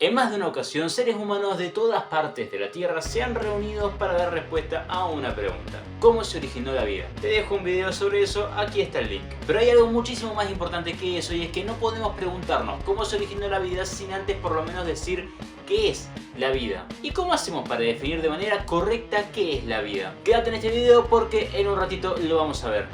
En más de una ocasión, seres humanos de todas partes de la Tierra se han reunido para dar respuesta a una pregunta: ¿cómo se originó la vida? Te dejo un video sobre eso, aquí está el link. Pero hay algo muchísimo más importante que eso, y es que no podemos preguntarnos cómo se originó la vida sin antes por lo menos decir qué es la vida. ¿Y cómo hacemos para definir de manera correcta qué es la vida? Quédate en este video porque en un ratito lo vamos a ver.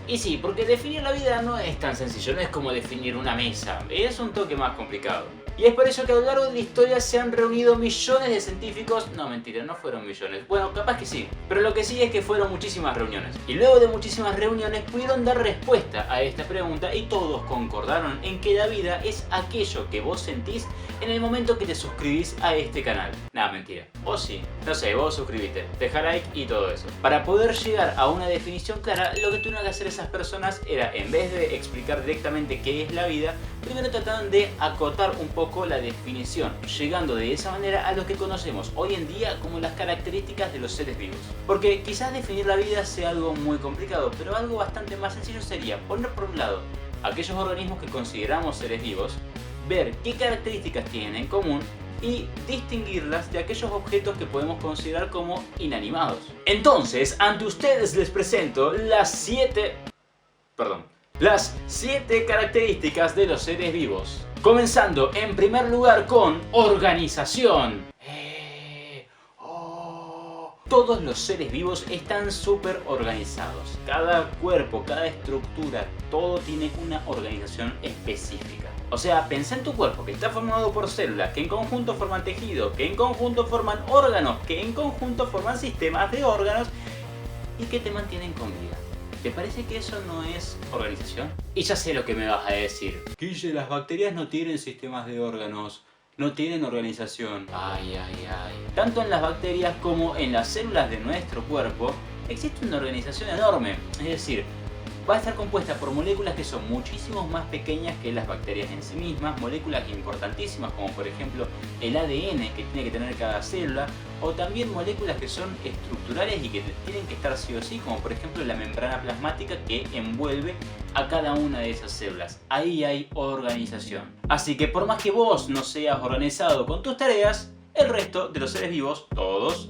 Y sí, porque definir la vida no es tan sencillo, no es como definir una mesa, es un toque más complicado. Y es por eso que a lo largo de la historia se han reunido millones de científicos. No, mentira, no fueron millones. Bueno, capaz que sí, pero lo que sí es que fueron muchísimas reuniones. Y luego de muchísimas reuniones pudieron dar respuesta a esta pregunta y todos concordaron en que la vida es aquello que vos sentís en el momento que te suscribís a este canal. Nada, mentira. O sí, no sé, vos suscribiste, deja like y todo eso. Para poder llegar a una definición clara, lo que tuvieron que hacer esas personas era, en vez de explicar directamente qué es la vida, primero trataron de acotar un poco la definición, llegando de esa manera a lo que conocemos hoy en día como las características de los seres vivos. Porque quizás definir la vida sea algo muy complicado, pero algo bastante más sencillo sería poner por un lado aquellos organismos que consideramos seres vivos, ver qué características tienen en común y distinguirlas de aquellos objetos que podemos considerar como inanimados. Entonces, ante ustedes les presento las 7 características de los seres vivos. Comenzando en primer lugar con organización. Todos los seres vivos están súper organizados. Cada cuerpo, cada estructura, todo tiene una organización específica. O sea, pensá en tu cuerpo, que está formado por células, que en conjunto forman tejido, que en conjunto forman órganos, que en conjunto forman sistemas de órganos y que te mantienen con vida. ¿Te parece que eso no es organización? Y ya sé lo que me vas a decir. Guille, las bacterias no tienen sistemas de órganos, no tienen organización. Ay. Tanto en las bacterias como en las células de nuestro cuerpo existe una organización enorme. Es decir, va a estar compuesta por moléculas que son muchísimo más pequeñas que las bacterias en sí mismas, moléculas importantísimas como por ejemplo el ADN que tiene que tener cada célula, o también moléculas que son estructurales y que tienen que estar sí o sí, como por ejemplo la membrana plasmática que envuelve a cada una de esas células. Ahí hay organización. Así que por más que vos no seas organizado con tus tareas, el resto de los seres vivos, todos,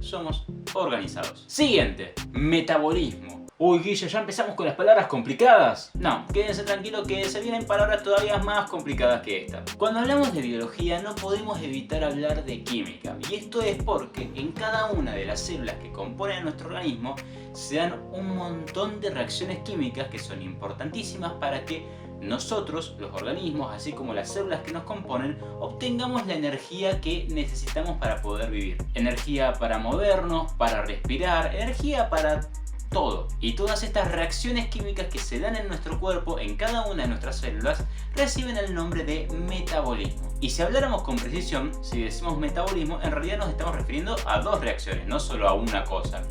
somos organizados. Siguiente, metabolismo. Uy, Guille, ¿ya empezamos con las palabras complicadas? No, quédense tranquilos que se vienen palabras todavía más complicadas que esta. Cuando hablamos de biología no podemos evitar hablar de química. Y esto es porque en cada una de las células que componen nuestro organismo se dan un montón de reacciones químicas que son importantísimas para que nosotros, los organismos, así como las células que nos componen, obtengamos la energía que necesitamos para poder vivir. Energía para movernos, para respirar, energía para todo. Y todas estas reacciones químicas que se dan en nuestro cuerpo, en cada una de nuestras células, reciben el nombre de metabolismo. Y si habláramos con precisión, si decimos metabolismo, en realidad nos estamos refiriendo a dos reacciones, no solo a una cosa.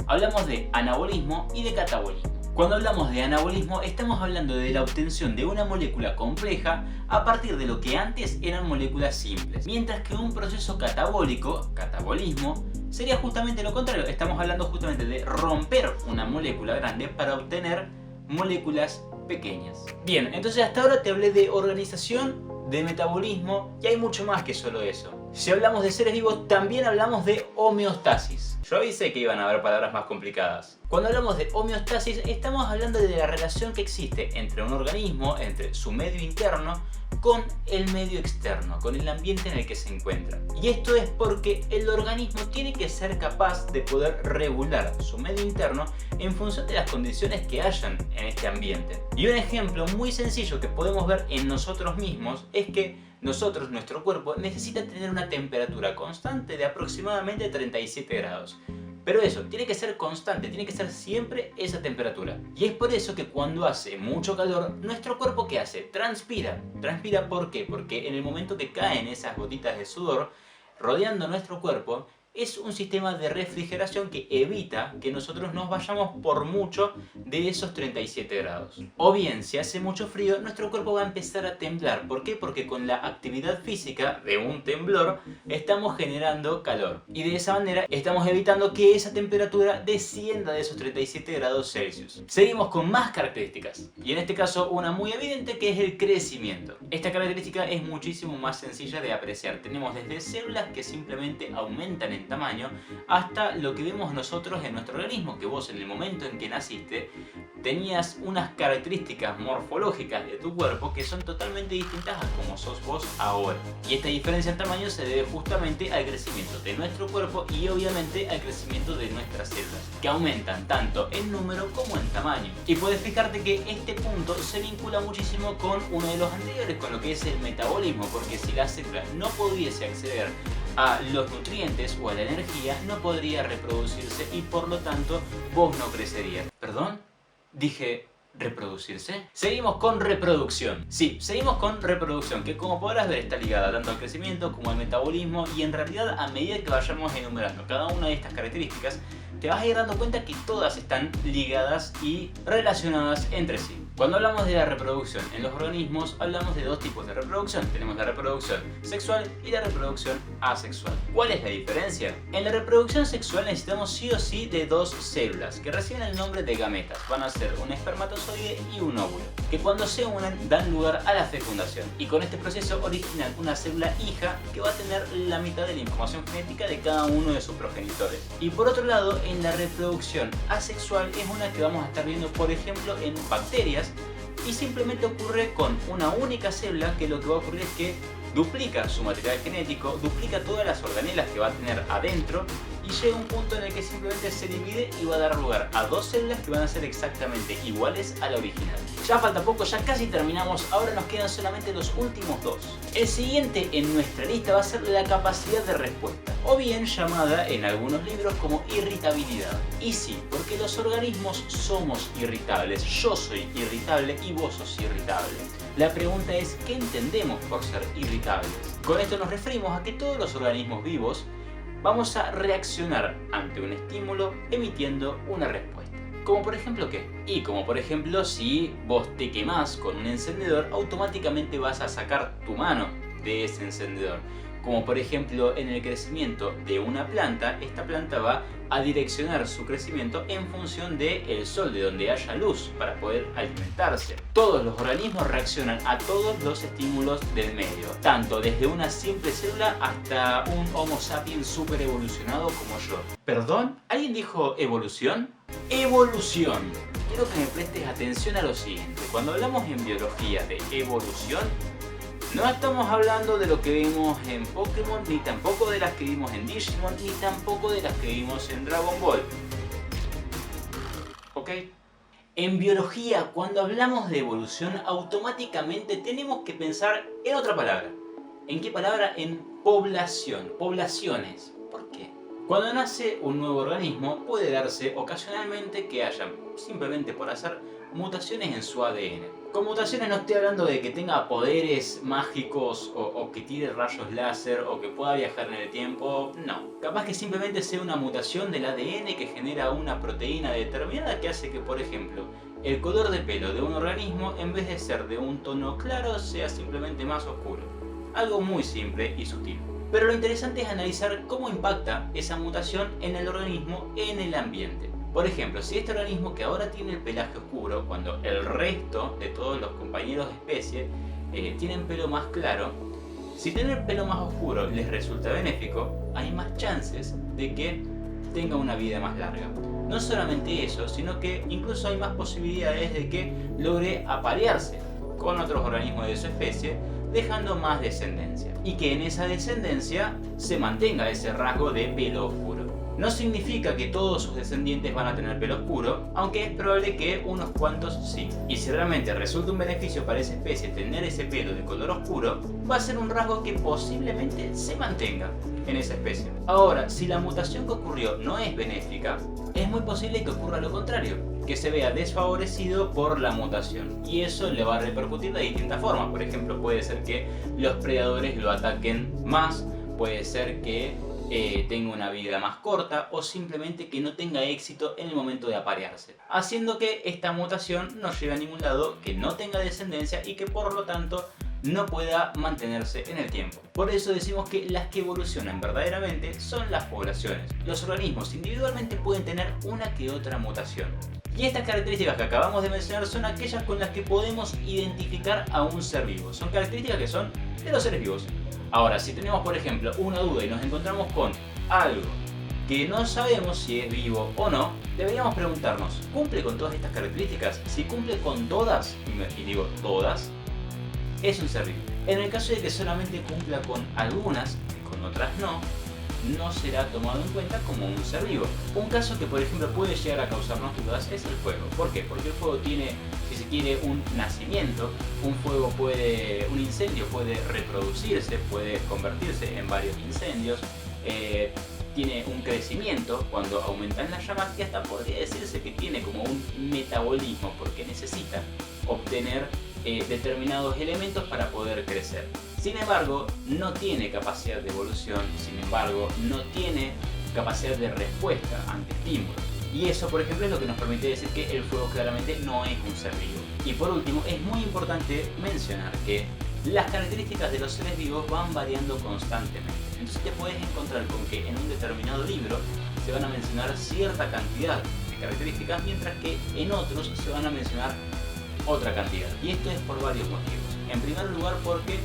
Hablamos de anabolismo y de catabolismo. Cuando hablamos de anabolismo, estamos hablando de la obtención de una molécula compleja a partir de lo que antes eran moléculas simples. Mientras que un proceso catabólico, catabolismo, sería justamente lo contrario. Estamos hablando justamente de romper una molécula grande para obtener moléculas pequeñas. Bien, entonces hasta ahora te hablé de organización, de metabolismo y hay mucho más que solo eso. Si hablamos de seres vivos, también hablamos de homeostasis. Yo avisé que iban a haber palabras más complicadas. Cuando hablamos de homeostasis, estamos hablando de la relación que existe entre un organismo, entre su medio interno, con el medio externo, con el ambiente en el que se encuentra. Y esto es porque el organismo tiene que ser capaz de poder regular su medio interno en función de las condiciones que hayan en este ambiente. Y un ejemplo muy sencillo que podemos ver en nosotros mismos es que nuestro cuerpo necesita tener una temperatura constante de aproximadamente 37 grados. Pero eso, tiene que ser constante, tiene que ser siempre esa temperatura. Y es por eso que cuando hace mucho calor, nuestro cuerpo ¿qué hace? Transpira. ¿Transpira por qué? Porque en el momento que caen esas gotitas de sudor rodeando nuestro cuerpo, es un sistema de refrigeración que evita que nosotros nos vayamos por mucho de esos 37 grados. O bien, si hace mucho frío, nuestro cuerpo va a empezar a temblar. ¿Por qué? Porque con la actividad física de un temblor estamos generando calor. Y de esa manera estamos evitando que esa temperatura descienda de esos 37 grados Celsius. Seguimos con más características. Y en este caso una muy evidente, que es el crecimiento. Esta característica es muchísimo más sencilla de apreciar. Tenemos desde células que simplemente aumentan en tamaño hasta lo que vemos nosotros en nuestro organismo, que vos en el momento en que naciste tenías unas características morfológicas de tu cuerpo que son totalmente distintas a como sos vos ahora. Y esta diferencia en tamaño se debe justamente al crecimiento de nuestro cuerpo y obviamente al crecimiento de nuestras células, que aumentan tanto en número como en tamaño. Y puedes fijarte que este punto se vincula muchísimo con uno de los anteriores, con lo que es el metabolismo, porque si la célula no pudiese acceder a los nutrientes o a la energía, no podría reproducirse y por lo tanto vos no crecerías. ¿Perdón? Dije ¿reproducirse? Seguimos con reproducción. Sí, seguimos con reproducción, que como podrás ver está ligada tanto al crecimiento como al metabolismo, y en realidad a medida que vayamos enumerando cada una de estas características, te vas a ir dando cuenta que todas están ligadas y relacionadas entre sí. Cuando hablamos de la reproducción en los organismos, hablamos de dos tipos de reproducción. Tenemos la reproducción sexual y la reproducción asexual. ¿Cuál es la diferencia? En la reproducción sexual necesitamos sí o sí de dos células que reciben el nombre de gametas. Van a ser un espermatozoide y un óvulo, que cuando se unen dan lugar a la fecundación. Y con este proceso originan una célula hija que va a tener la mitad de la información genética de cada uno de sus progenitores. Y por otro lado, en la reproducción asexual es una que vamos a estar viendo, por ejemplo, en bacterias, y simplemente ocurre con una única célula, que lo que va a ocurrir es que duplica su material genético, duplica todas las organelas que va a tener adentro y llega a un punto en el que simplemente se divide y va a dar lugar a dos células que van a ser exactamente iguales a la original. Ya falta poco, ya casi terminamos, ahora nos quedan solamente los últimos dos. El siguiente en nuestra lista va a ser la capacidad de respuesta, o bien llamada en algunos libros como irritabilidad. Y sí, porque los organismos somos irritables, yo soy irritable y vos sos irritable. La pregunta es, ¿qué entendemos por ser irritables? Con esto nos referimos a que todos los organismos vivos vamos a reaccionar ante un estímulo emitiendo una respuesta. ¿Como por ejemplo qué? Y como por ejemplo, si vos te quemás con un encendedor, automáticamente vas a sacar tu mano de ese encendedor. Como por ejemplo en el crecimiento de una planta, esta planta va a direccionar su crecimiento en función del sol, de donde haya luz, para poder alimentarse. Todos los organismos reaccionan a todos los estímulos del medio, tanto desde una simple célula hasta un Homo sapiens super evolucionado como yo. ¿Perdón? ¿Alguien dijo evolución? Evolución. Quiero que me prestes atención a lo siguiente. Cuando hablamos en biología de evolución, no estamos hablando de lo que vimos en Pokémon, ni tampoco de las que vimos en Digimon, ni tampoco de las que vimos en Dragon Ball. ¿Ok? En biología, cuando hablamos de evolución, automáticamente tenemos que pensar en otra palabra. ¿En qué palabra? En población, poblaciones. ¿Por qué? Cuando nace un nuevo organismo, puede darse ocasionalmente que haya, simplemente por hacer, mutaciones en su ADN. Con mutaciones no estoy hablando de que tenga poderes mágicos o que tire rayos láser o que pueda viajar en el tiempo, no. Capaz que simplemente sea una mutación del ADN que genera una proteína determinada que hace que, por ejemplo, el color de pelo de un organismo, en vez de ser de un tono claro, sea simplemente más oscuro. Algo muy simple y sutil. Pero lo interesante es analizar cómo impacta esa mutación en el organismo, en el ambiente. Por ejemplo, si este organismo que ahora tiene el pelaje oscuro, cuando el resto de todos los compañeros de especie tienen pelo más claro, si tener pelo más oscuro les resulta benéfico, hay más chances de que tenga una vida más larga. No solamente eso, sino que incluso hay más posibilidades de que logre aparearse con otros organismos de su especie, dejando más descendencia. Y que en esa descendencia se mantenga ese rasgo de pelo oscuro. No significa que todos sus descendientes van a tener pelo oscuro, aunque es probable que unos cuantos sí. Y si realmente resulta un beneficio para esa especie tener ese pelo de color oscuro, va a ser un rasgo que posiblemente se mantenga en esa especie. Ahora, si la mutación que ocurrió no es benéfica, es muy posible que ocurra lo contrario, que se vea desfavorecido por la mutación. Y eso le va a repercutir de distintas formas. Por ejemplo, puede ser que los predadores lo ataquen más, puede ser que tenga una vida más corta o simplemente que no tenga éxito en el momento de aparearse, haciendo que esta mutación no llegue a ningún lado, que no tenga descendencia y que por lo tanto no pueda mantenerse en el tiempo. Por eso decimos que las que evolucionan verdaderamente son las poblaciones. Los organismos individualmente pueden tener una que otra mutación. Y estas características que acabamos de mencionar son aquellas con las que podemos identificar a un ser vivo. Son características que son de los seres vivos. Ahora, si tenemos por ejemplo una duda y nos encontramos con algo que no sabemos si es vivo o no, deberíamos preguntarnos, ¿cumple con todas estas características? Si cumple con todas, y digo todas, es un ser vivo. En el caso de que solamente cumpla con algunas y con otras no será tomado en cuenta como un ser vivo. Un caso que por ejemplo puede llegar a causarnos dudas es el fuego. ¿Por qué? Porque el fuego tiene, si se quiere, un nacimiento. Un incendio puede reproducirse, puede convertirse en varios incendios. Tiene un crecimiento cuando aumentan las llamas y hasta podría decirse que tiene como un metabolismo porque necesita obtener determinados elementos para poder crecer. Sin embargo, no tiene capacidad de evolución, sin embargo, no tiene capacidad de respuesta ante estímulos. Y eso, por ejemplo, es lo que nos permite decir que el fuego claramente no es un ser vivo. Y por último, es muy importante mencionar que las características de los seres vivos van variando constantemente. Entonces te puedes encontrar con que en un determinado libro se van a mencionar cierta cantidad de características, mientras que en otros se van a mencionar otra cantidad. Y esto es por varios motivos. En primer lugar porque,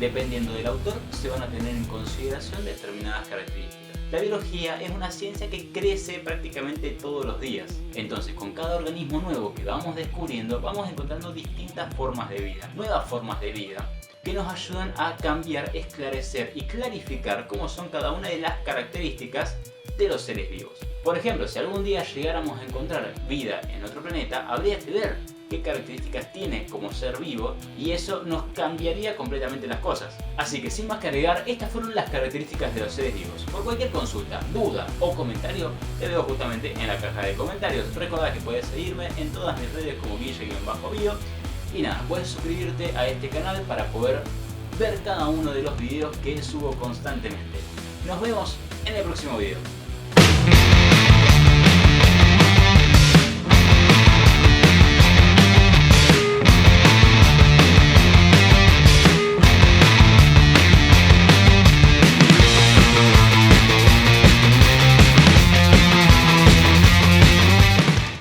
dependiendo del autor, se van a tener en consideración determinadas características. La biología es una ciencia que crece prácticamente todos los días. Entonces, con cada organismo nuevo que vamos descubriendo, vamos encontrando distintas formas de vida, nuevas formas de vida, que nos ayudan a cambiar, esclarecer y clarificar cómo son cada una de las características de los seres vivos. Por ejemplo, si algún día llegáramos a encontrar vida en otro planeta, habría que ver qué características tiene como ser vivo y eso nos cambiaría completamente las cosas. Así que sin más que agregar, estas fueron las características de los seres vivos. Por cualquier consulta, duda o comentario, te dejo justamente en la caja de comentarios. Recuerda que puedes seguirme en todas mis redes como Guille-Bio. Y nada, puedes suscribirte a este canal para poder ver cada uno de los videos que subo constantemente. Nos vemos en el próximo video.